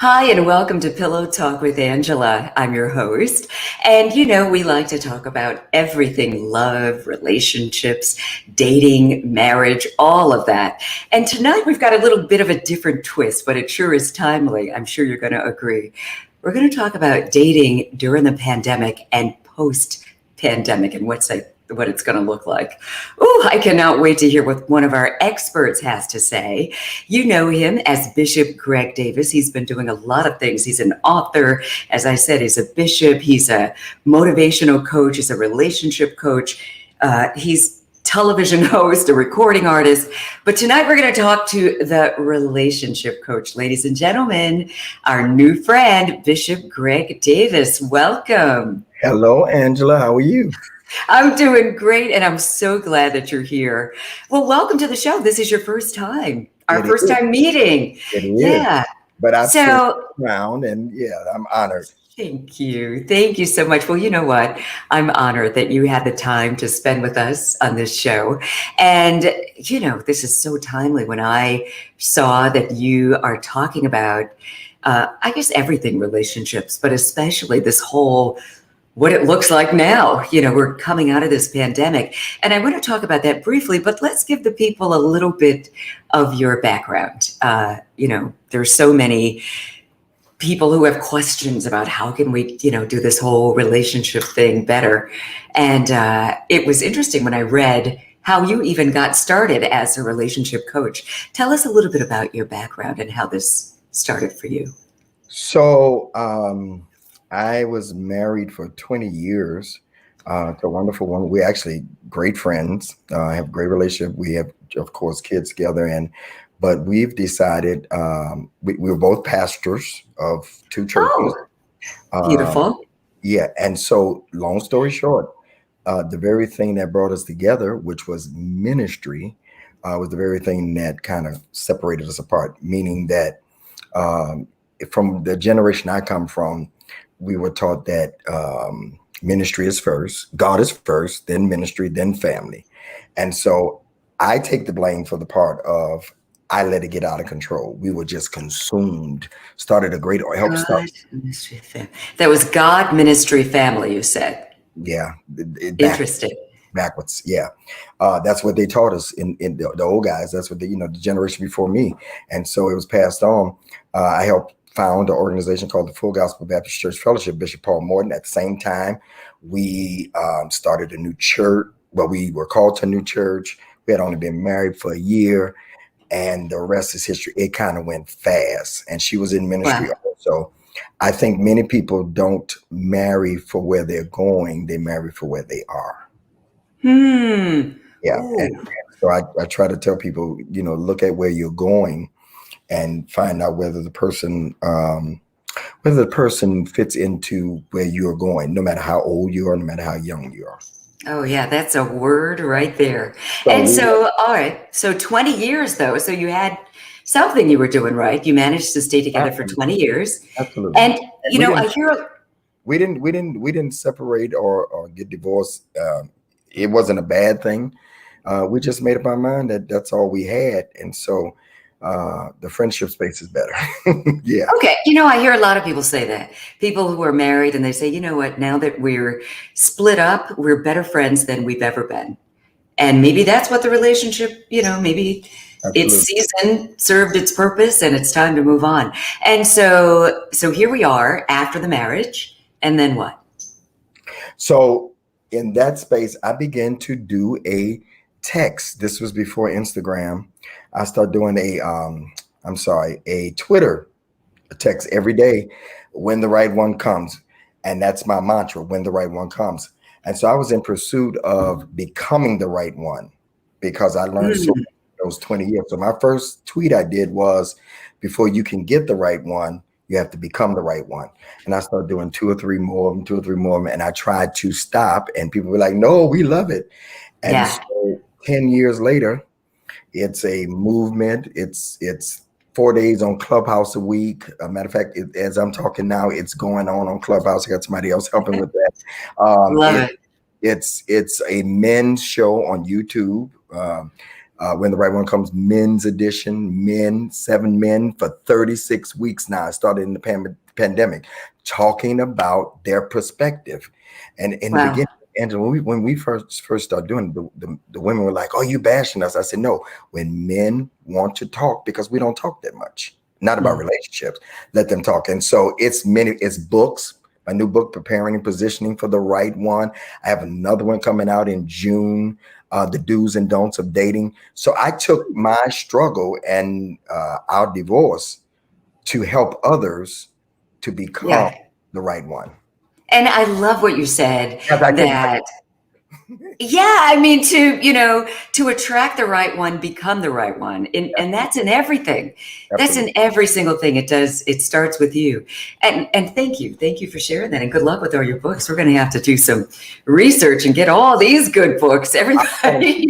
Hi, and welcome to Pillow Talk with Angela. I'm your host. And we like to talk about everything love, relationships, dating, marriage, all of that. And tonight we've got a little bit of a different twist, but it sure is timely. I'm sure you're going to agree. We're going to talk about dating during the pandemic and post pandemic and what it's going to look like. Oh, I cannot wait to hear what one of our experts has to say. You know him as Bishop Greg Davis. He's been doing a lot of things. He's an author. As I said, he's a bishop. He's a motivational coach. He's a relationship coach. He's television host, a recording artist. But tonight we're going to talk to the relationship coach. Ladies and gentlemen, our new friend, Bishop Greg Davis. Welcome. Hello, Angela. How are you? I'm doing great, and I'm so glad that you're here. Well, welcome to the show. This is your first time, our first time meeting. It is. Yeah. But I've seen So, around, and I'm honored. thank you. Thank you so much. Well, you know what? I'm honored that you had the time to spend with us on this show. And, this is so timely when I saw that you are talking about, I guess, everything relationships, but especially this whole what it looks like now. We're coming out of this pandemic. And I want to talk about that briefly, but let's give the people a little bit of your background. There's so many people who have questions about how can we, do this whole relationship thing better. And it was interesting when I read how you even got started as a relationship coach. Tell us a little bit about your background and how this started for you. So I was married for 20 years to a wonderful woman. We're actually great friends. Have a great relationship. We have, of course, kids together. But we've decided we were both pastors of two churches. Beautiful. Yeah. And so long story short, the very thing that brought us together, which was ministry, was the very thing that kind of separated us apart, meaning that from the generation I come from, we were taught that ministry is first, God is first, then ministry, then family. And so I take the blame for the part of I let it get out of control. We were just consumed, started a great or helped start. Ministry family. That was God, ministry, family, you said. Yeah. Interesting. Backwards. Yeah. That's what they taught us in the old guys. That's what the generation before me. And so it was passed on. I helped found an organization called the Full Gospel Baptist Church Fellowship, Bishop Paul Morton. At the same time, we started a new church. Well, we were called to a new church. We had only been married for a year, and the rest is history. It kind of went fast, and she was in ministry also. I think many people don't marry for where they're going. They marry for where they are. Yeah. And so I try to tell people, look at where you're going and find out whether the person fits into where you're going, no matter how old you are, no matter how young you are. Oh, yeah, that's a word right there. All right. So 20 years, though. So you had something you were doing right. You managed to stay together for 20 years. Absolutely. And, I hear... We didn't separate or get divorced. It wasn't a bad thing. We just made up our mind that that's all we had. And so the friendship space is better. Yeah. Okay. I hear a lot of people say that. People who are married and they say, you know what, now that we're split up, we're better friends than we've ever been. And maybe that's what the relationship, maybe its season served its purpose and it's time to move on. And so here we are after the marriage. And then what? So in that space, I began to do a text. This was before Instagram. I started doing a Twitter text every day when the right one comes. And that's my mantra, when the right one comes. And so I was in pursuit of becoming the right one because I learned so much in those 20 years. So my first tweet I did was, before you can get the right one, you have to become the right one. And I started doing two or three more of them. And I tried to stop and people were like, no, we love it. And so 10 years later, it's a movement. It's 4 days on Clubhouse a week. Matter of fact, as I'm talking now, it's going on Clubhouse. I got somebody else helping with that. Love it. It's a men's show on YouTube. When the Right One Comes, men's edition, men, 7 men for 36 weeks now. I started in the pandemic, talking about their perspective. And in the Wow. beginning, Angela, when we first started doing the women were like, "Oh, you bashing us?" I said, "No. When men want to talk, because we don't talk that much, not about Mm. relationships, let them talk." And so it's books. My new book, Preparing and Positioning for the Right One. I have another one coming out in June, The Do's and Don'ts of Dating. So I took my struggle and our divorce to help others to become Yeah. the right one. And I love what you said Because I take my that, yeah, I mean, to attract the right one, become the right one. And that's in everything. That's in absolutely. every single thing it does. It starts with you. And thank you. Thank you for sharing that. And good luck with all your books. We're going to have to do some research and get all these good books. Everybody,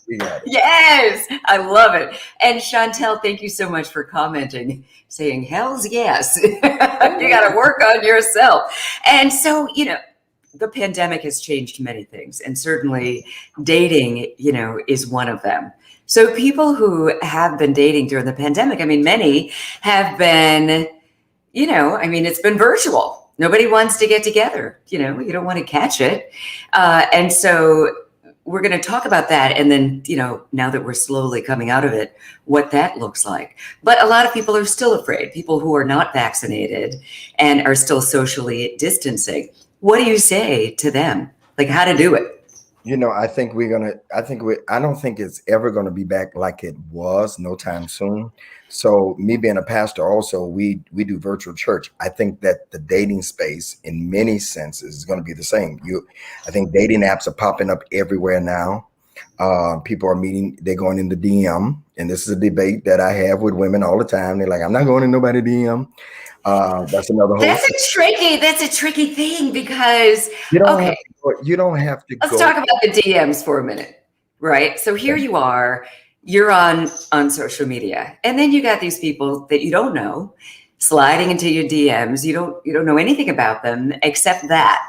We got it. Yes, I love it. And Chantel, thank you so much for commenting, saying, "Hell's yes." You got to work on yourself. And so, the pandemic has changed many things, and certainly dating, is one of them. So people who have been dating during the pandemic, I mean, many have been, it's been virtual. Nobody wants to get together. You don't want to catch it. And so we're going to talk about that. And then, now that we're slowly coming out of it, what that looks like. But a lot of people are still afraid, people who are not vaccinated and are still socially distancing. What do you say to them? Like how to do it? I don't think it's ever gonna be back like it was no time soon. So me being a pastor also, we do virtual church. I think that the dating space in many senses is gonna be the same. I think dating apps are popping up everywhere now. People are meeting, they're going in the DM, and this is a debate that I have with women all the time. They're like, "I'm not going in nobody DM." That's another whole. That's a tricky thing because, You don't have okay, to go, you don't have to let's go. talk about the DMs for a minute, right? So here you are, you're on social media, and then you got these people that you don't know sliding into your DMs. You don't know anything about them except that.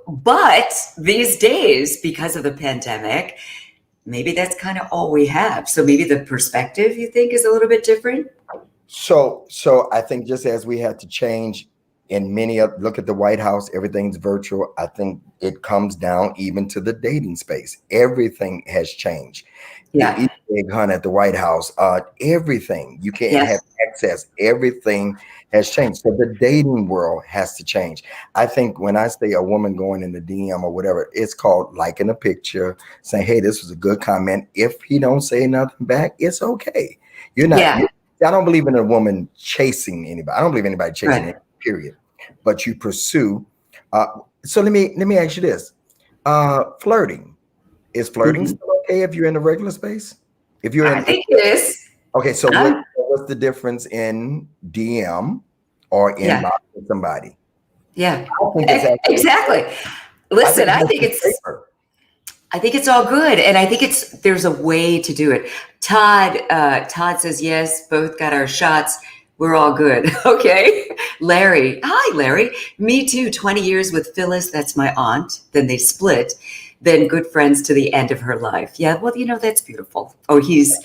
But these days, because of the pandemic, maybe that's kind of all we have. So maybe the perspective you think is a little bit different. So I think just as we had to change in many of, look at the White House, everything's virtual. I think it comes down even to the dating space. Everything has changed. The Yeah. Easter egg hunt at the White House, everything. You can't Yes. have access. Everything has changed. So the dating world has to change. I think when I say a woman going in the DM or whatever, it's called liking a picture, saying, "Hey, this was a good comment." If he don't say nothing back, it's okay. You're not. Yeah. I don't believe in a woman chasing anybody. I don't believe anybody chasing Right. anybody, period. But you pursue. Uh, so let me ask you this: flirting, is flirting Mhm. still okay if you're in a regular space? If you're I in, think it is. okay. So I'm, what's the difference in DM or yeah. inbox with somebody? Yeah. I think it's actually. Exactly. I think Listen, it makes it safer. I think it's all good, and I think there's a way to do it. Todd says yes. Both got our shots. We're all good. Okay. Larry, hi, Larry. Me too. 20 years with Phyllis. That's my aunt. Then they split. Then good friends to the end of her life. Yeah. Well, that's beautiful. Oh, he's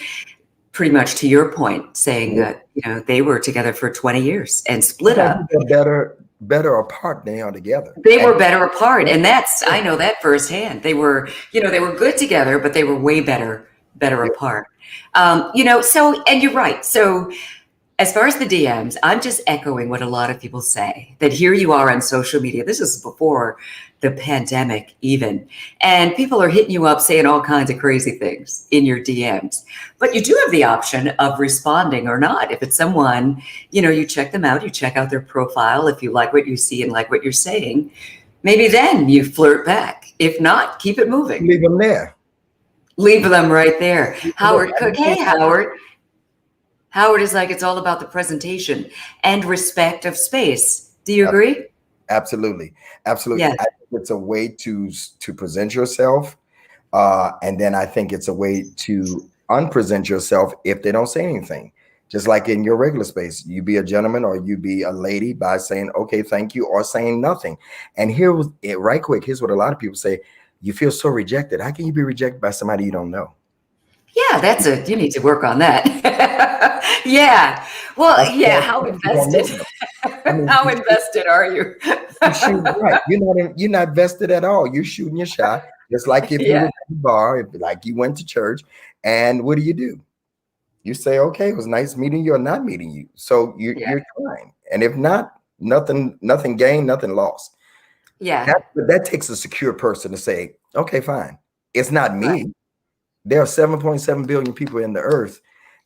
pretty much to your point, saying Yeah. that they were together for 20 years and I split think up. they're better apart than they are together. They And were better apart, and I know that firsthand. They were good together, but they were way better yeah, apart. So, and you're right. So as far as the DMs, I'm just echoing what a lot of people say, that here you are on social media. This is before the pandemic even. And people are hitting you up saying all kinds of crazy things in your DMs. But you do have the option of responding or not. If it's someone, you check them out, you check out their profile. If you like what you see and like what you're saying, maybe then you flirt back. If not, keep it moving. leave them there. Leave them right there. Look, Howard Cook, hey, Howard. Howard is like, it's all about the presentation and respect of space. Do you agree? absolutely, absolutely. Yeah. I think it's a way to present yourself, and then I think it's a way to unpresent yourself if they don't say anything. Just like in your regular space, you be a gentleman or you be a lady by saying, "Okay, thank you," or saying nothing. And here was it right quick. Here's what a lot of people say: you feel so rejected. How can you be rejected by somebody you don't know? Yeah, you need to work on that. Yeah. Well, That's yeah, why how you don't know invested? them. I mean, How invested are you? you shoot right. You're not vested at all. You're shooting your shot, just like if you Yeah, were at the bar, if like you went to church, and what do? You say, okay, it was nice meeting you or not meeting you. So yeah, you're trying, and if not, nothing gained, nothing lost. yeah. That takes a secure person to say, okay, fine, it's not Right. me. There are 7.7 billion people in the earth,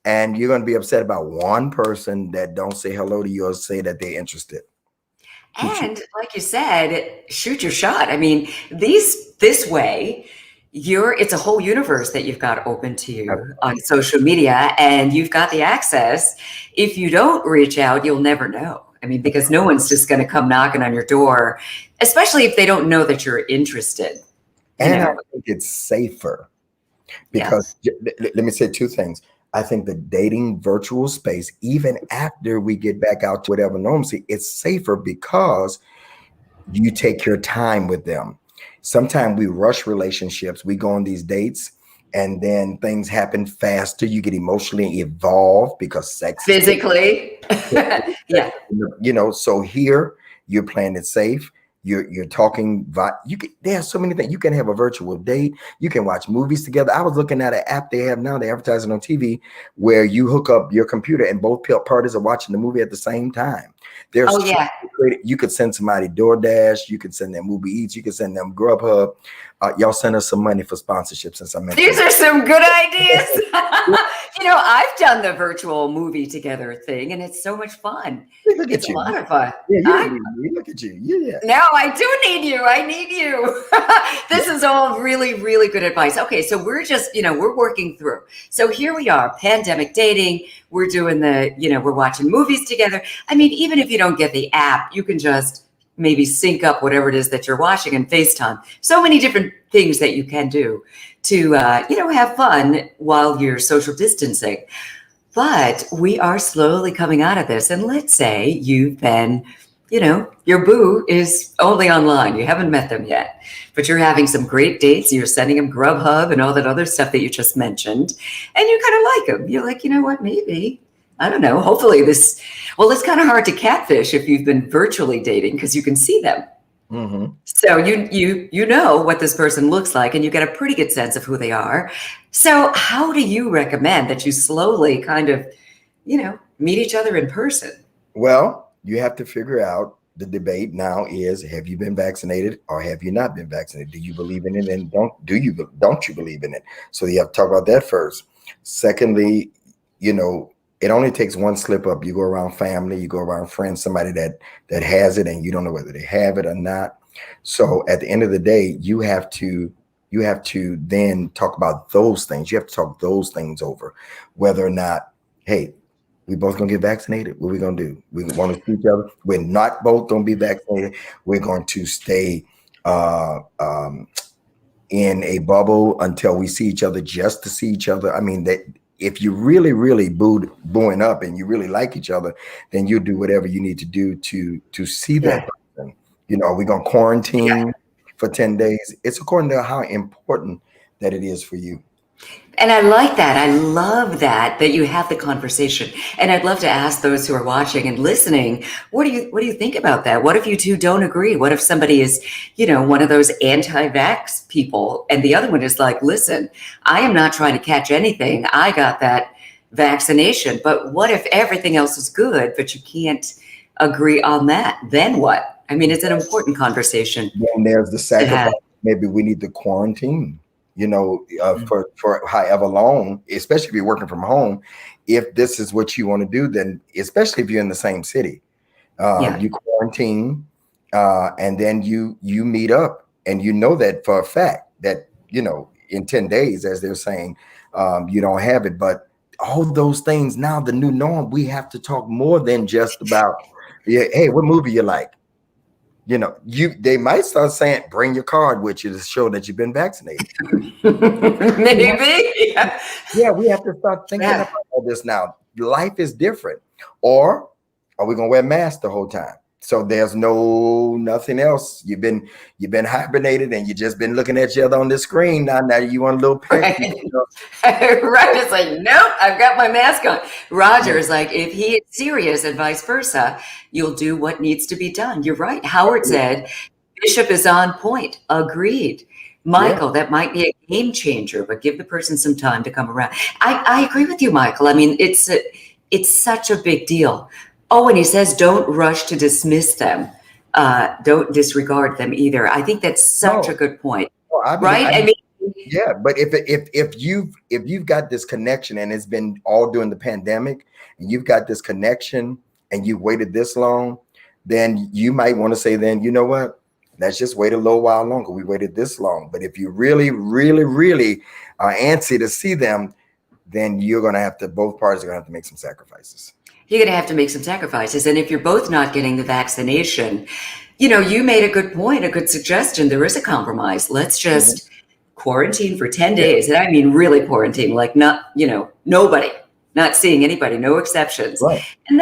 and you're going to be upset about one person that don't say hello to you or say that they're interested. Keep shooting. And like you said, shoot your shot. I mean, this way, it's a whole universe that you've got open to you on social media, and you've got the access. If you don't reach out, you'll never know. I mean, because no one's just going to come knocking on your door, especially if they don't know that you're interested, you And I know. think it's safer because Yes. let me say two things. I think the dating virtual space, even after we get back out to whatever normalcy, it's safer because you take your time with them. Sometimes we rush relationships. We go on these dates and then things happen faster. You get emotionally involved because sex is quick. Physically. Yeah. So here you're playing it safe. You're talking. There are so many things. You can have a virtual date. You can watch movies together. I was looking at an app they have now. They advertise it on TV, where you hook up your computer and both parties are watching the movie at the same time. There's Oh, yeah. you could send somebody DoorDash. You could send them Uber Eats. You could send them Grubhub. Y'all send us some money for sponsorship since I mentioned These are some good ideas. I've done the virtual movie together thing, and it's so much fun. it. Look It's at a you. lot of fun. Yeah, you don't need me. Look at you. Yeah. No, I do need you. I need you. This is all really, really good advice. Okay, so we're just, we're working through. So here we are, pandemic dating. We're doing we're watching movies together. I mean, even if you don't get the app, you can just maybe sync up whatever it is that you're watching and FaceTime. So many different things that you can do to, have fun while you're social distancing. But we are slowly coming out of this. And let's say you've been, your boo is only online. You haven't met them yet, but you're having some great dates. You're sending them Grubhub and all that other stuff that you just mentioned. And you kind of like them. You're like, you know what, maybe. I don't know. Hopefully it's kind of hard to catfish if you've been virtually dating because you can see them. Mm-hmm. So you know what this person looks like and you get a pretty good sense of who they are. So how do you recommend that you slowly kind of, meet each other in person? Well, you have to figure out the debate now is have you been vaccinated or have you not been vaccinated? Do you believe in it and don't you believe in it? So you have to talk about that first. Secondly, it only takes one slip up. You go around family, you go around friends, somebody that has it and you don't know whether they have it or not. So at the end of the day, you have to then talk about those things. You have to talk those things over, whether or not, hey, we both gonna get vaccinated. What we gonna do? We want to see each other. We're not both gonna be vaccinated. We're going to stay uh, um, in a bubble until we see each other, just to see each other. I mean, that if you really, really booing up and you really like each other, then you do whatever you need to do to see that Yeah. person. We're gonna Yeah. quarantine for 10 days. It's according to how important that it is for you. And I like that. I love that you have the conversation. And I'd love to ask those who are watching and listening, what do you think about that? What if you two don't agree? What if somebody is, one of those anti-vax people and the other one is like, listen, I am not trying to catch anything. I got that vaccination. But what if everything else is good, but you can't agree on that? Then what? I mean, it's an important conversation Then there's the to have. sacrifice. Maybe we need to quarantine, for however long, especially if you're working from home. If this is what you want to do, then especially if you're in the same city, Yeah. you quarantine, and then you meet up, and you know that for a fact that in 10 days, as they're saying, you don't have it. But all those things now, the new norm, we have to talk more than just about, yeah, hey, what movie you like? They might start saying, bring your card with you to show that you've been vaccinated. Maybe. Yeah. Yeah, we have to start thinking Yeah. about all this now. Life is different. Or are we gonna wear masks the whole time? So there's nothing else. You've been hibernated and you just been looking at each other on the screen. Now you want a little peck. Right. Right. It's like, nope, I've got my mask on. Yeah, Roger is like, if he is serious and vice versa, you'll do what needs to be done. You're right. Howard said, Bishop is on point. Agreed. yeah. Michael, that might be a game changer, but give the person some time to come around. I agree with you, Michael. I mean, it's such a big deal. Oh, and he says, don't rush to dismiss them. Don't disregard them either. I think that's such a No, good point, no, right? I mean, yeah, but if you've got this connection and it's been all during the pandemic and you've got this connection and you waited this long, then you might want to say, then you know what? Let's just wait a little while longer. We waited this long. But if you really, really, really are antsy to see them, then both parties are gonna have to make some sacrifices. you're going to have to make some sacrifices. And if you're both not getting the vaccination, you made a good point, a good suggestion. There is a compromise. Let's Mhm. just quarantine for 10 Yeah, days. And I mean, really quarantine, like not, nobody, not seeing anybody, no exceptions. right. And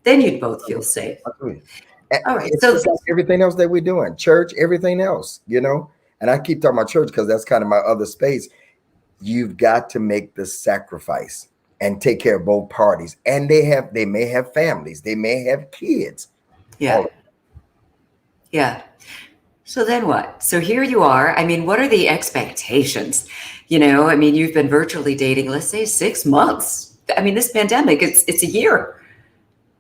then you'd both feel safe. Absolutely. All right. It's So, just like everything else that we're doing, church, everything else. And I keep talking about church because that's kind of my other space. You've got to make the sacrifice and take care of both parties. And they may have families, they may have kids. All yeah, yeah. So then what? So here you are. I mean, what are the expectations? I mean, you've been virtually dating, let's say 6 months. I mean, this pandemic, it's a year.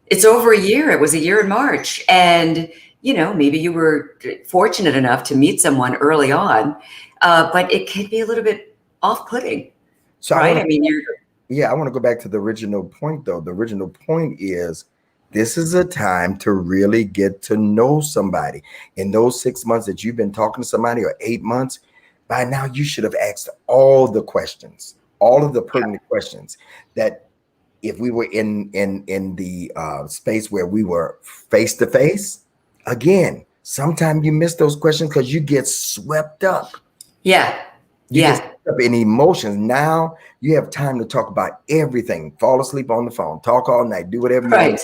It's over a year. It was a year in March. And, maybe you were fortunate enough to meet someone early on, but it can be a little bit off-putting, So right? I mean, you're, I want to go back to the original point though. The original point is this is a time to really get to know somebody. In those 6 months that you've been talking to somebody, or 8 months, by now you should have asked all the questions, all of the pertinent questions that if we were in the space where we were face to face, again, sometimes you miss those questions because you get swept up. yeah, You get yeah, swept up in emotions. Now you have time to talk about everything. Fall asleep on the phone, talk all night, do whatever you want. right.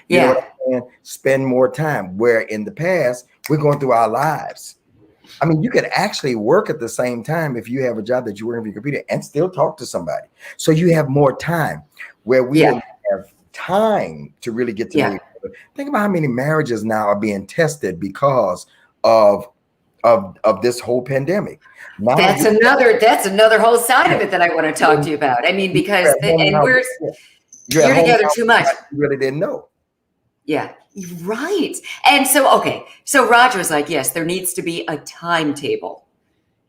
You know what Yeah, I'm saying? Spend more time. Where in the past we're going through our lives. I mean, you could actually work at the same time if you have a job that you work on your computer and still talk to somebody. So you have more time where we yeah, didn't have time to really get to know yeah. each other. Think about how many marriages now are being tested because of of this whole pandemic. Now That's another whole side of it that I want to talk to you about. I mean, you're because at home now. You're at you're home together now too with much. somebody you really didn't know. Yeah, right. And so, okay, so Roger's like, yes, there needs to be a timetable.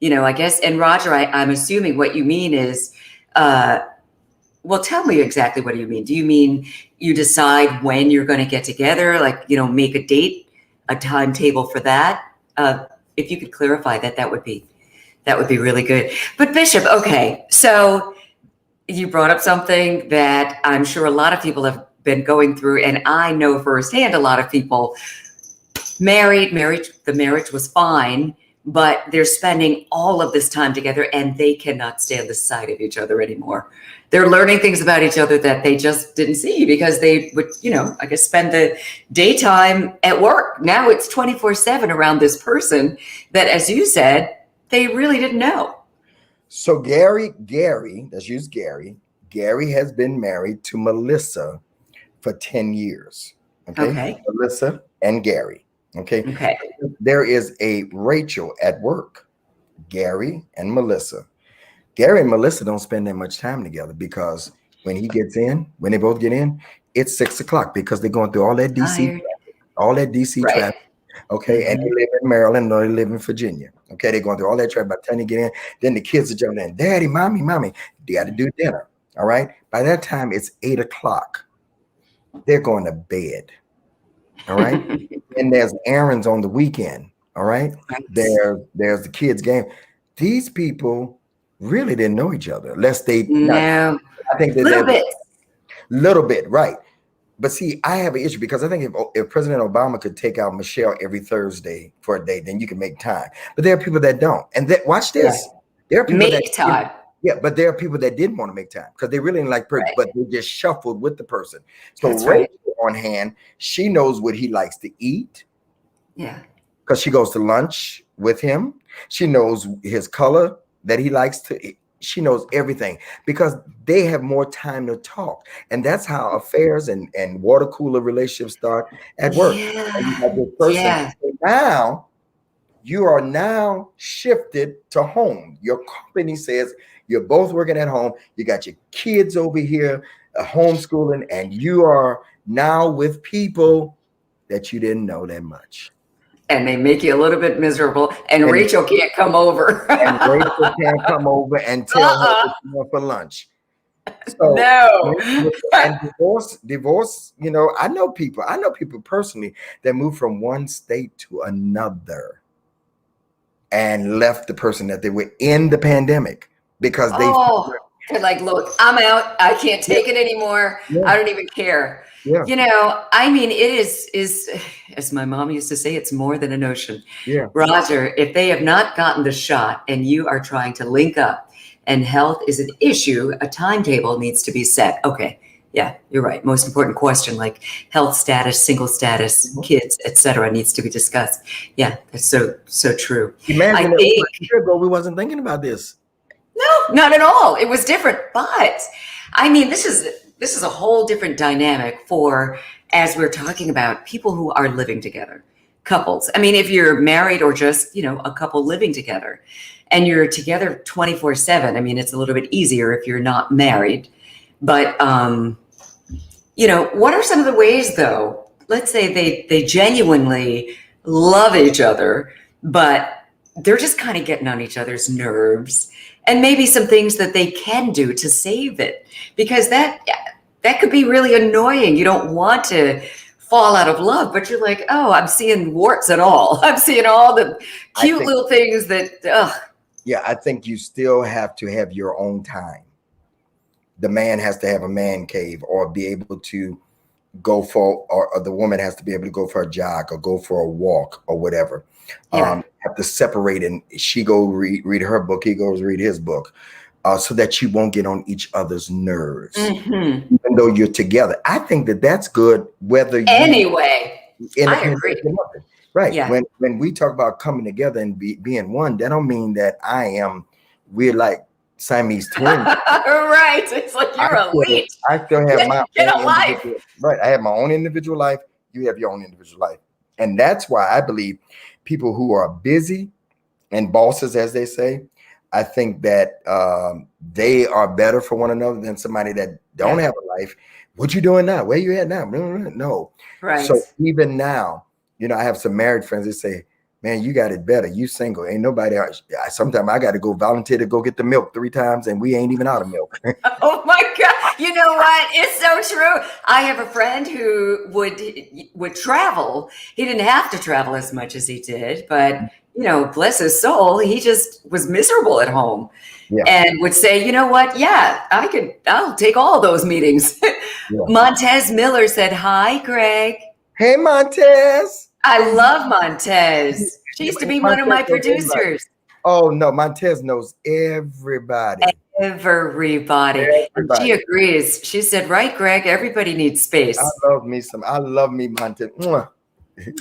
I guess. And Roger, I'm assuming what you mean is, uh, well, tell me exactly what do you mean. Do you mean you decide when you're going to get together, like, make a date, a timetable for that? If you could clarify that, that would be really good. But Bishop, okay, so you brought up something that I'm sure a lot of people have been going through, and I know firsthand a lot of people the marriage was fine, but they're spending all of this time together and they cannot stand the sight of each other anymore. They're learning things about each other that they just didn't see because they would, I guess, spend the daytime at work. Now it's 24/7 around this person that, as you said, they really didn't know. So Gary, let's use Gary. Gary has been married to Melissa for 10 years. Okay. Okay. Melissa and Gary. Okay. Okay. There is a Rachel at work, Gary and Melissa. Gary and Melissa don't spend that much time together because when they both get in, it's 6 o'clock because they're going through Tired. all that DC Right. traffic. Okay. And they Mhm. live in Maryland or they live in Virginia. Okay. They're going through all that traffic. By the time they get in, then the kids are jumping in. Daddy, mommy, they got to do dinner. All right. By that time, it's 8 o'clock. They're going to bed. All right. And there's errands on the weekend. All right. Right. There's the kids' game. These people really didn't know each other unless they not. No, I think that little they're bit. little bit right. But see, I have an issue because I think if President Obama could take out Michelle every Thursday for a day, then you can make time. But there are people that don't. And watch Yeah. this. There are people that Make time. Yeah, but there are people that didn't want to make time because they really didn't like person, Right. but they just shuffled with the person. So That's right. Rachel, on hand, she knows what he likes to eat Yeah. because she goes to lunch with him. She knows his color that he likes to eat. She knows everything because they have more time to talk. And that's how affairs and water cooler relationships start at work. And you Yeah. have this person. Yeah. So now you are now shifted to home. Your company says you're both working at home. You got your kids over here, homeschooling, and you are now with people that you didn't know that much. And they make you a little bit miserable. And And Rachel can't come over. and Rachel can't come over and tell her Uh-uh. what she wants for lunch. So No. and divorce, I know people personally that moved from one state to another and left the person that they were in the pandemic because they Oh, they're like, look, I'm out. I can't yeah, take it anymore. yeah, I don't even care. yeah, I mean, it is as my mom used to say, it's more than a notion. yeah. Roger, if they have not gotten the shot and you are trying to link up and health is an issue, a timetable needs to be set. Okay. Yeah, you're right. Most important question, like health status, single status, Mhm. kids, etc., needs to be discussed. Yeah, that's so true. I Imagine if think a year ago we wasn't thinking about this. no, not at all. It was different, but I mean, this is a whole different dynamic for as we're talking about people who are living together, couples. I mean, if you're married or just, a couple living together and you're together 24/7, I mean, it's a little bit easier if you're not married. But what are some of the ways though? Let's say they genuinely love each other, but they're just kind of getting on each other's nerves, and maybe some things that they can do to save it, because that could be really annoying. You don't want to fall out of love, but you're like, oh, I'm seeing warts and all. I'm seeing all the I cute think, little things that, yeah, I think you still have to have your own time. The man has to have a man cave or be able to go for, or the woman has to be able to go for a jog or go for a walk or whatever. yeah, Have to separate, and she go read her book, he goes read his book, so that you won't get on each other's nerves, hmm even though you're together. I think that that's good, whether you anyway, in a I pandemic agree. or nothing. Right. Yeah. When we talk about coming together and being one, that don't mean that we're like Siamese twins. Right. It's like I you're a still, leech. I still have my Get own a life. individual, right. I have my own individual life. You have your own individual life. And that's why I believe people who are busy and bosses, as they say, I think that they are better for one another than somebody that don't Yeah. have a life. What you doing now? Where you at now? No. Right. So even now, I have some married friends that say, man, you got it better. You single. Ain't nobody else. Sometimes I got to go volunteer to go get the milk 3 times and we ain't even out of milk. Oh my God. You know what? It's so true. I have a friend who would travel. He didn't have to travel as much as he did, but bless his soul, he just was miserable at home Yeah. and would say, you know what? Yeah, I'll take all those meetings. Yeah. Montez Miller said, hi, Greg. Hey, Montez. I love Montez. She used to be one of my Montez knows everybody. producers. Oh no, Montez knows everybody. Everybody. And she agrees. She said, right, Greg, everybody needs space. I love me Montez. Mwah.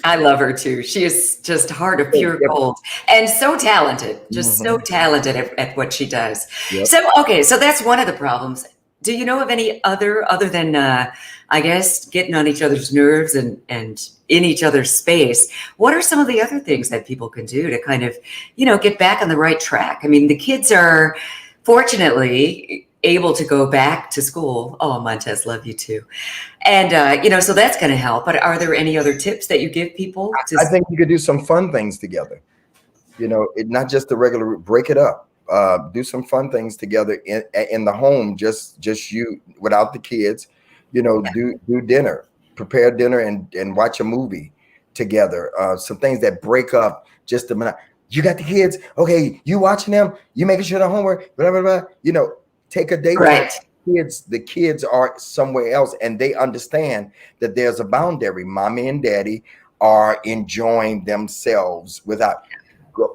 I love her too. She is just heart of pure gold and so talented, just so talented at what she does. Yep. So, okay, so that's one of the problems. Do you know of any other than, I guess, getting on each other's nerves and in each other's space? What are some of the other things that people can do to kind of, get back on the right track? I mean, the kids are fortunately able to go back to school. Oh, Montez, love you too. And, so that's going to help. But are there any other tips that you give people? I think you could do some fun things together. Not just the regular, break it up. Do some fun things together in the home, just you without the kids, do dinner, prepare dinner and watch a movie together. Some things that break up just a minute. You got the kids. Okay. You watching them, you making sure the homework, blah, blah, blah, take a day. Right. The kids are somewhere else and they understand that there's a boundary. Mommy and daddy are enjoying themselves without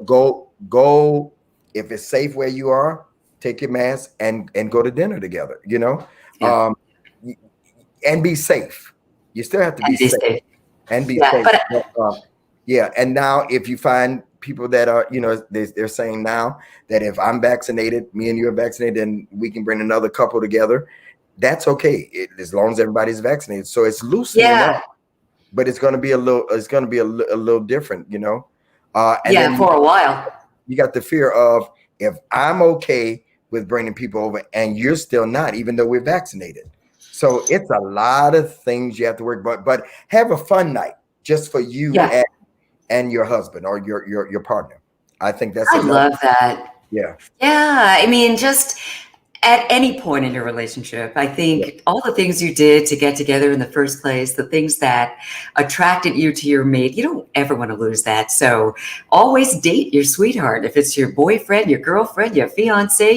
go. If it's safe where you are, take your mask and go to dinner together, Yeah. um, y- and be safe. You still have to be And be safe safe. and be Yeah. safe. But But, yeah. And now if you find people that are, they're saying now that if I'm vaccinated, me and you are vaccinated, then we can bring another couple together. That's okay, as long as everybody's vaccinated. So it's loosening yeah. up, but it's going to be a little different, and Yeah. then For a while. you got the fear of, if I'm okay with bringing people over and you're still not, even though we're vaccinated. So it's a lot of things you have to work, but have a fun night just for you Yeah. and your husband or your partner. I think that's I enough. love that. Yeah. Yeah. I mean, just at any point in your relationship, I Yeah. think all the things you did to get together in the first place, the things that attracted you to your mate, you don't ever want to lose that. So always date your sweetheart. If it's your boyfriend, your girlfriend, your fiance,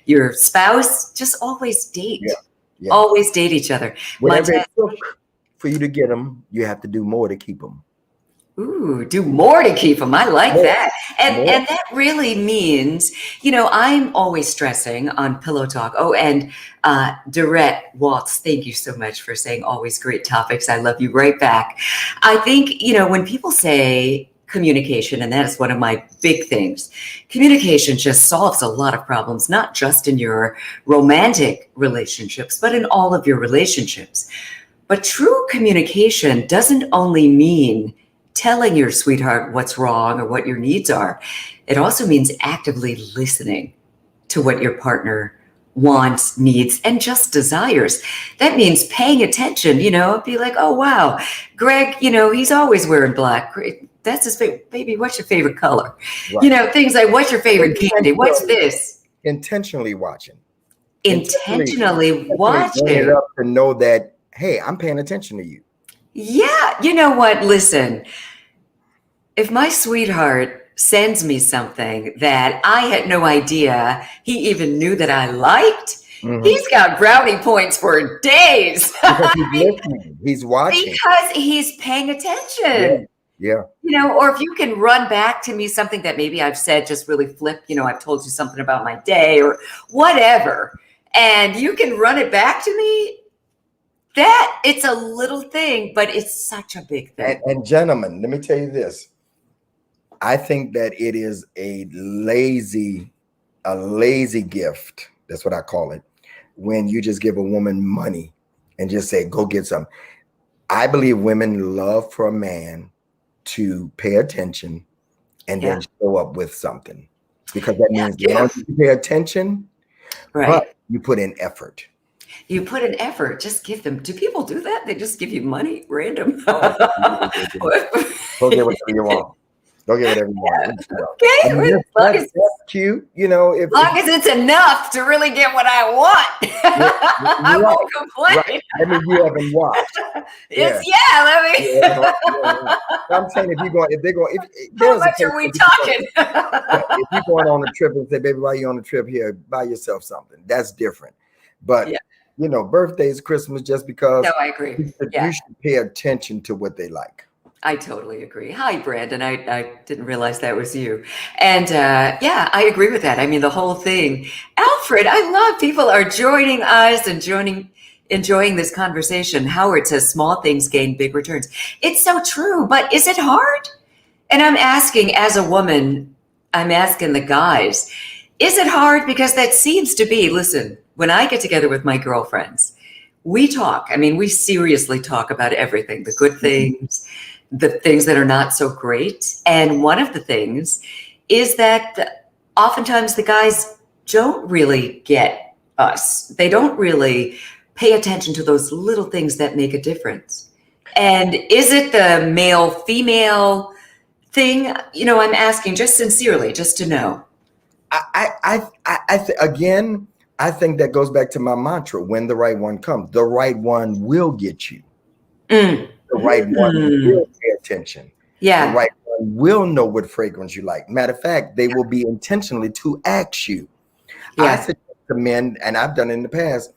your spouse, just always Yeah. date. Yeah. Always date each other. My Whatever it took for you to get them, you have to do more to keep them. Ooh, do more to keep them. I like More. that. And More. and that really means, I'm always stressing on Pillow Talk. Oh, and Dorette Waltz, thank you so much for saying always great topics. I love you right back. I think, when people say communication, and that is one of my big things, communication just solves a lot of problems, not just in your romantic relationships, but in all of your relationships. But true communication doesn't only mean telling your sweetheart what's wrong or what your needs are. It also means actively listening to what your partner wants, needs, and just desires. That means paying attention, be like, oh, wow, Greg, he's always wearing black. Great. That's his favorite. Baby, what's your favorite color? Right. Things like, what's your favorite candy? What's this? Intentionally watching. Intentionally Bring it watching. up to know that, hey, I'm paying attention to you. Yeah, you know what? Listen, if my sweetheart sends me something that I had no idea he even knew that I liked, he's got brownie points for days. Because he's listening, he's watching. Because he's paying Yeah. attention. Yeah. Or if you can run back to me something that maybe I've said just really flip, I've told you something about my day or whatever, and you can run it back to me, that it's a little thing, but it's such a big thing. And gentlemen, let me tell you this. I think that it is a lazy gift. That's what I call it. When you just give a woman money and just say, go get some. I believe women love for a man to pay attention and then show up with something, because that means not only you pay attention, Right. but you put in effort. You put in effort. Just give them. Do people do that? They just give you money, random. Go get whatever you want. Go get whatever you want. Okay, I mean, that's cute. As long as it's enough to really get what I want, I won't complain. Right. I mean, you haven't watched. I'm saying, if they're going, how much are we talking? If you're going on a trip and say, baby, why are you on a trip here? Buy yourself something. That's different. But birthdays, Christmas, just because. No, I agree. You should pay attention to what they like. I totally agree. Hi, Brandon. I didn't realize that was you. And I agree with that. I mean, the whole thing. Alfred, I love people are joining us and enjoying this conversation. Howard says small things gain big returns. It's so true, but is it hard? And I'm asking, as a woman, I'm asking the guys, is it hard? Because that seems to be, listen, when I get together with my girlfriends, we talk. I mean, we seriously talk about everything, the good things, the things that are not so great. And one of the things is that oftentimes the guys don't really get us. They don't really pay attention to those little things that make a difference. And is it the male female thing? I'm asking just sincerely, just to know. Again, I think that goes back to my mantra: when the right one comes, the right one will get you. The right one will pay attention. Yeah. The right one will know what fragrance you like. Matter of fact, they will be intentionally to ask you. I suggest to men, and I've done it in the past,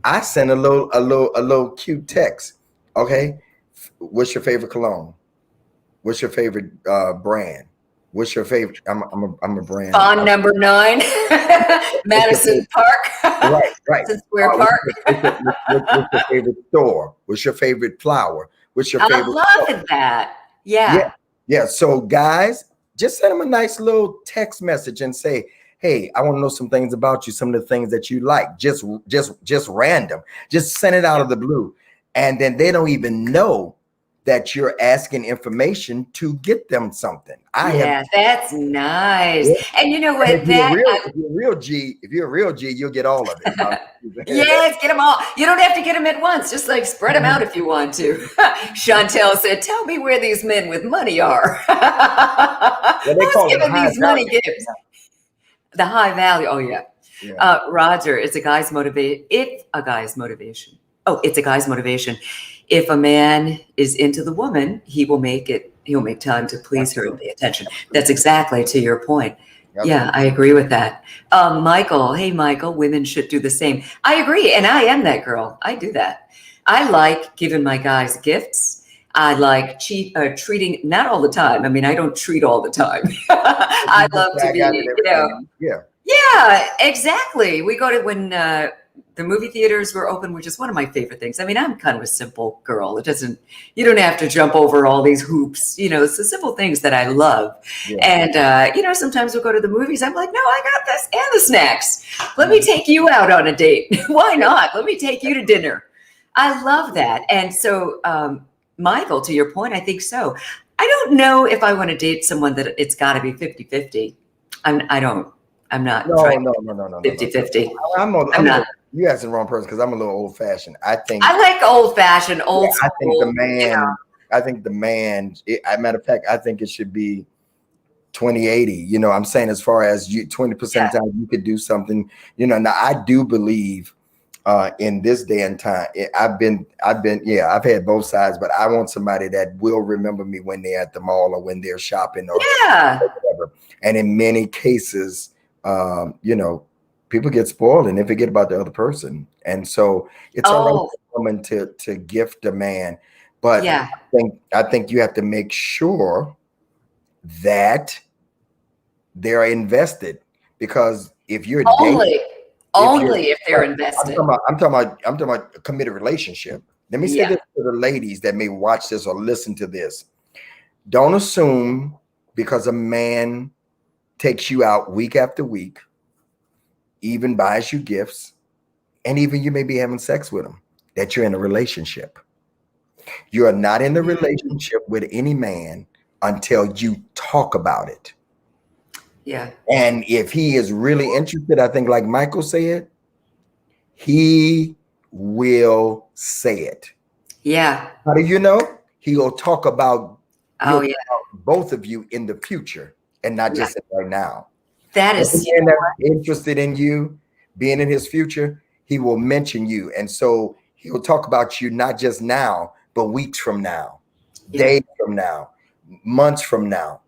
I send a little cute text. Okay, what's your favorite cologne? What's your favorite brand? What's your favorite? I'm a brand. Bond number 9, What's your Madison favorite? Park, Right, right. Madison Square Park. What's your favorite store? What's your favorite flower? What's your I favorite? love that. Yeah, Yeah. yeah. So guys, just send them a nice little text message and say, "Hey, I want to know some things about you, some of the things that you like." Just random. Just send it out of the blue, and then they don't even know that you're asking information to get them something. I have. Yeah, that's nice. Yeah. And you know And what? if you're a real G, you'll get all of it. No. Yes, get them all. You don't have to get them at once. Just like spread them out if you want to. Chantel said, "Tell me where these men with money are." Well, they Who's call it giving high these money value. gifts? The high value. Oh yeah. Yeah. Roger, it's a guy's motivation. It's a guy's motivation. Oh, it's a guy's motivation. If a man is into the woman, he'll make time to please her and pay attention. That's exactly to your point. Yeah, I agree with that. Michael, hey, Michael, women should do the same. I agree. And I am that girl. I do that. I like giving my guys gifts. I like treating, not all the time. I mean, I don't treat all the time. I love to be, Yeah. Yeah, exactly. We go to when the movie theaters were open, which is one of my favorite things. I mean, I'm kind of a simple girl. You don't have to jump over all these hoops. It's the simple things that I love. Yeah. And, sometimes we'll go to the movies. I'm like, no, I got this and the snacks. Let me take you out on a date. Why not? Let me take you to dinner. I love that. And so, Michael, to your point, I think so. I don't know if I want to date someone that it's got to be 50-50. I'm not trying. No. 50-50. I'm not. You asking the wrong person because I'm a little old fashioned. I like old fashioned, old school. I think the man. Matter of fact, I think it should be 20-80. I'm saying as far as you 20% of the time you could do something. Now I do believe in this day and time. I've had both sides, but I want somebody that will remember me when they're at the mall or when they're shopping or whatever. And in many cases, people get spoiled and they forget about the other person. And so it's all right for a woman to gift a man. But I think you have to make sure that they're invested, because if you're only if they're invested. I'm talking about a committed relationship. Let me say this to the ladies that may watch this or listen to this. Don't assume because a man takes you out week after week, even buys you gifts, and even you may be having sex with him, that you're in a relationship. You are not in a relationship with any man until you talk about it. Yeah. And if he is really interested, I think like Michael said, he will say it. Yeah. How do you know? He will talk about both of you in the future and not just right now. That is interested in you being in his future, he will mention you. And so he'll talk about you not just now, but weeks from now, days from now, months from now.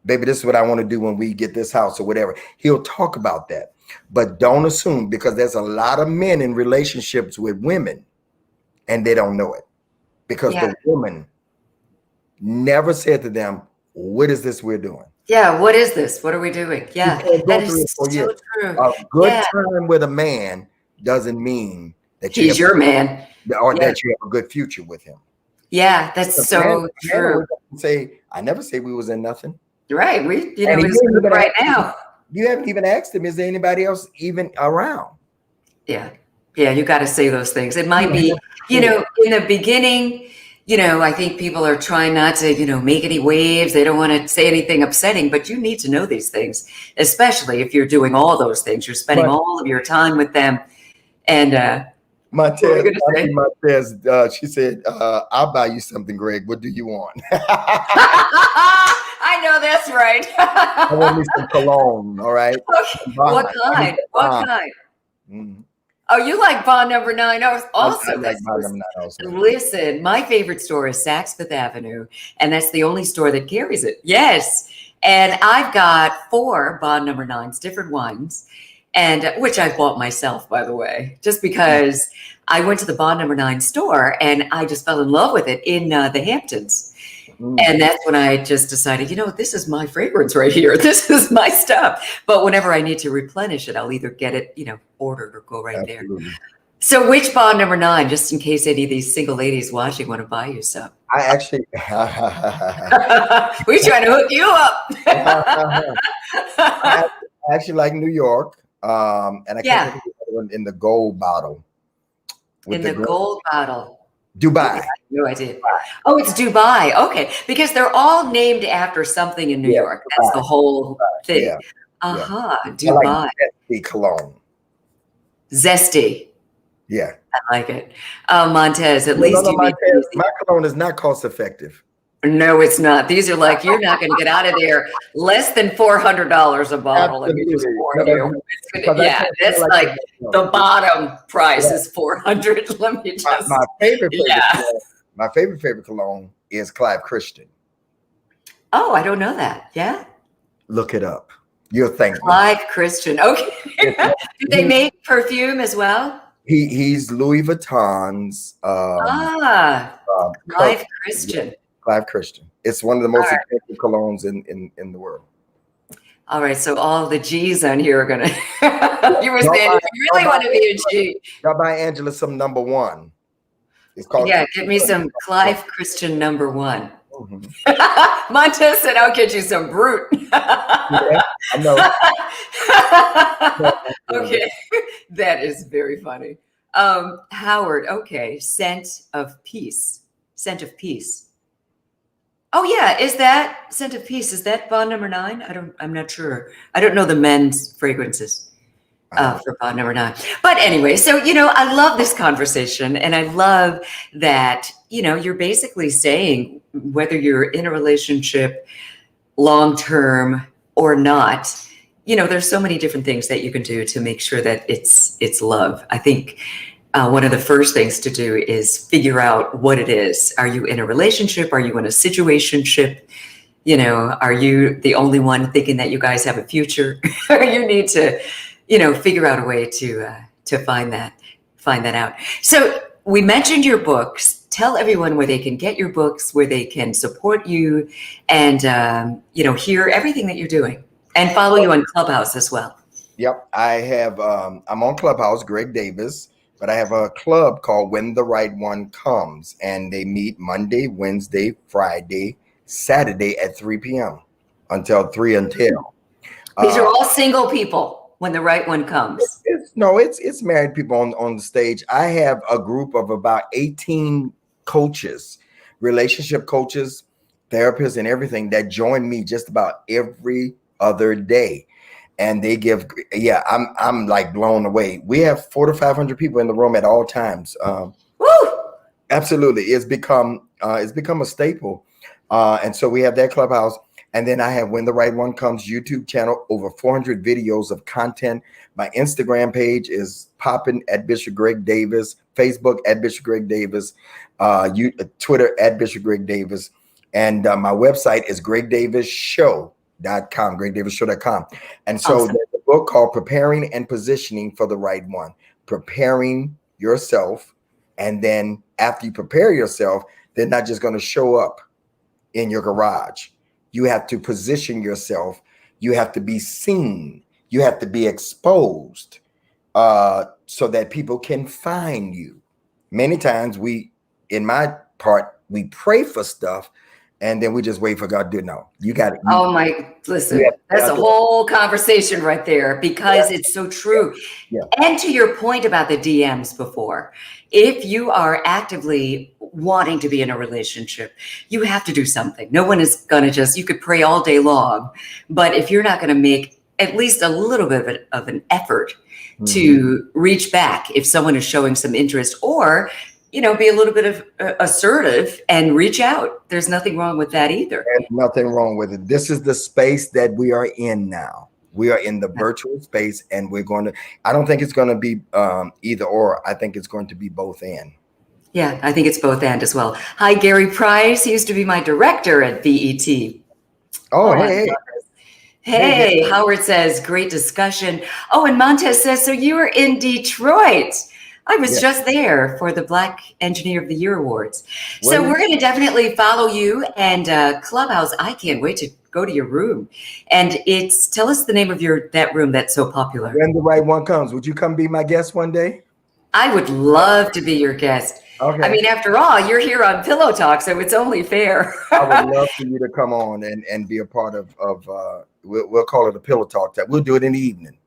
Baby, this is what I want to do when we get this house or whatever. He'll talk about that. But don't assume, because there's a lot of men in relationships with women and they don't know it, because the woman never said to them, what is this we're doing? Yeah, what is this? What are we doing? Yeah, that is so true. A good time with a man doesn't mean that he's your man, or that you have a good future with him. Yeah, that's so true. I never say we was in nothing. Right, it's right now. You haven't even asked him, is there anybody else even around? Yeah, you got to say those things. It might be, in the beginning. I think people are trying not to, make any waves. They don't want to say anything upsetting, but you need to know these things, especially if you're doing all those things. You're spending all of your time with them. And Montez, she said, I'll buy you something, Greg. What do you want? I know that's right. I want me some cologne, all right? Okay. What kind? Mm-hmm. Oh, you like Bond number 9? Oh, awesome. I like Bond number 9 also. Listen, my favorite store is Saks Fifth Avenue, and that's the only store that carries it. Yes. And I've got 4 Bond number 9s, different ones, and which I bought myself, by the way, just because I went to the Bond number 9 store and I just fell in love with it in the Hamptons. And that's when I just decided, this is my fragrance right here. This is my stuff. But whenever I need to replenish it, I'll either get it, ordered or go right there. Absolutely. So which bond number 9, just in case any of these single ladies watching want to buy you some? I actually, We're trying to hook you up. I actually like New York. And I can't think of the other one in the gold bottle. In the gold bottle. Dubai. No idea. Oh, it's Dubai. Okay. Because they're all named after something in New York. Dubai. That's the whole thing. Yeah. Dubai. I like zesty cologne. Zesty. Yeah. I like it. Montez, at least you made Montez, my cologne is not cost effective. No, it's not. These are like, you're not going to get out of there less than $400 a bottle. Let me just warn you. That's like the bottom price is $400. Let me just. My favorite cologne is Clive Christian. Oh, I don't know that. Yeah. Look it up. You'll thank me. Clive Christian. Okay. Do they make perfume as well? He's Louis Vuitton's. Clive Christian. Clive Christian. It's one of the most expensive colognes in the world. All right, so all the G's on here are gonna. You were saying if you really want to be a G. Y'all buy Angela some number 1. It's called. Yeah, get me some Clive Christian number 1. Mm-hmm. Montez said, "I'll get you some Brute." Yeah, I know. Okay, that is very funny. Howard, okay, scent of peace. Scent of peace. Oh yeah, is that scent of peace? Is that bond number 9? I'm not sure. I don't know the men's fragrances for bond number 9. But anyway, so I love this conversation, and I love that you're basically saying whether you're in a relationship long term or not, there's so many different things that you can do to make sure that it's love. I think one of the first things to do is figure out what it is. Are you in a relationship? Are you in a situationship? Are you the only one thinking that you guys have a future? You need to, figure out a way to find that out. So we mentioned your books. Tell everyone where they can get your books, where they can support you, and hear everything that you're doing, and follow you on Clubhouse as well. Yep, I have. I'm on Clubhouse, Greg Davis. But I have a club called When the Right One Comes, and they meet Monday, Wednesday, Friday, Saturday at 3 p.m. until 3 until. These are all single people when the right one comes. It's married people on the stage. I have a group of about 18 coaches, relationship coaches, therapists, and everything that join me just about every other day. And they give, I'm like blown away. We have 400 to 500 people in the room at all times. Woo! Absolutely, it's become a staple. And so we have that Clubhouse, and then I have When the Right One Comes YouTube channel, over 400 videos of content. My Instagram page is popping at Bishop Greg Davis, Facebook at Bishop Greg Davis, Twitter at Bishop Greg Davis, and my website is gregdavisshow.com, gregdavisshow.com. And so Awesome. There's a book called Preparing and Positioning for the Right One. Preparing yourself, and then after you prepare yourself, they're not just going to show up in your garage. You have to position yourself. You have to be seen. You have to be exposed so that people can find you. Many times we pray for stuff, and then we just wait for God to do it. No, you got it. Listen, that's a whole conversation right there, because it's so true. Yeah. And to your point about the DMs before, if you are actively wanting to be in a relationship, you have to do something. No one is going to you could pray all day long, but if you're not going to make at least a little bit of an effort to reach back if someone is showing some interest, or be a little bit of assertive and reach out. There's nothing wrong with that either. There's nothing wrong with it. This is the space that we are in now. We are in the virtual space, and I don't think it's going to be either or. I think it's going to be both and. Yeah, I think it's both and as well. Hi, Gary Price. He used to be my director at BET. Oh, hey. Hey, Howard says, great discussion. Oh, and Montez says, so you were in Detroit. I was Yeah. just there for the Black Engineer of the Year Awards. So Well, we're going to definitely follow you and Clubhouse. I can't wait to go to your room. And tell us the name of that room that's so popular. when the right one comes, would you come be my guest one day? I would love to be your guest. Okay. I mean, after all, you're here on Pillow Talk, so it's only fair. I would love for you to come on and be a part of we'll call it a Pillow Talk. We'll do it in the evening.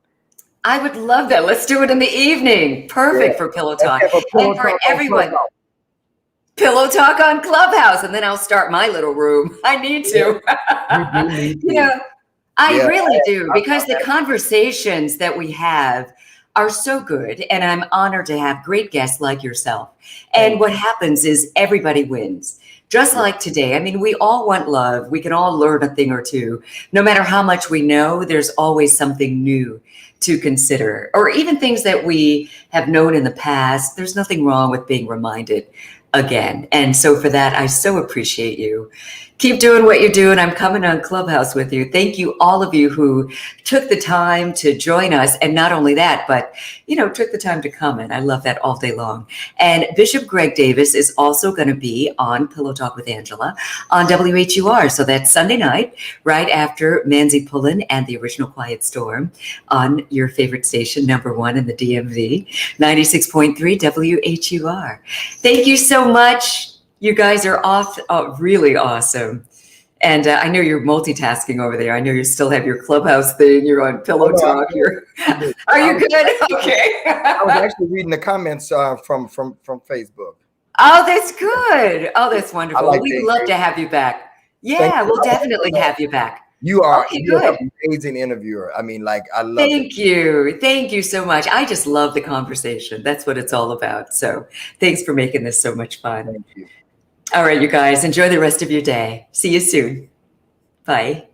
I would love that. Let's do it in the evening. Perfect for Pillow Talk. Pillow And for Talk everyone, Pillow Talk on Clubhouse. And then I'll start my little room. I need to. You do need to. You know, I really do, I because the conversations that we have are so good. And I'm honored to have great guests like yourself. And what happens is everybody wins. Just like today. I mean, we all want love. We can all learn a thing or two. No matter how much we know, there's always something new to consider, or even things that we have known in the past. There's nothing wrong with being reminded again. And so for that, I so appreciate you. Keep doing what you're doing. I'm coming on Clubhouse with you. Thank you, all of you who took the time to join us. And not only that, but, took the time to comment. I love that all day long. And Bishop Greg Davis is also going to be on Pillow Talk with Angela on WHUR. So that's Sunday night, right after Manzi Pullen and the Original Quiet Storm on your favorite station, number one in the DMV, 96.3 WHUR. Thank you so much. You guys are really awesome. And I know you're multitasking over there. I know you still have your Clubhouse thing. You're on Pillow Talk. Are you good? Okay. I was actually reading the comments from Facebook. Oh, that's good. Oh, that's wonderful. We'd love to have you back. Yeah, we'll definitely have you back. You're good. An amazing interviewer. I mean, I love it. Thank you. Thank you so much. I just love the conversation. That's what it's all about. So thanks for making this so much fun. Thank you. All right, you guys, enjoy the rest of your day. See you soon. Bye.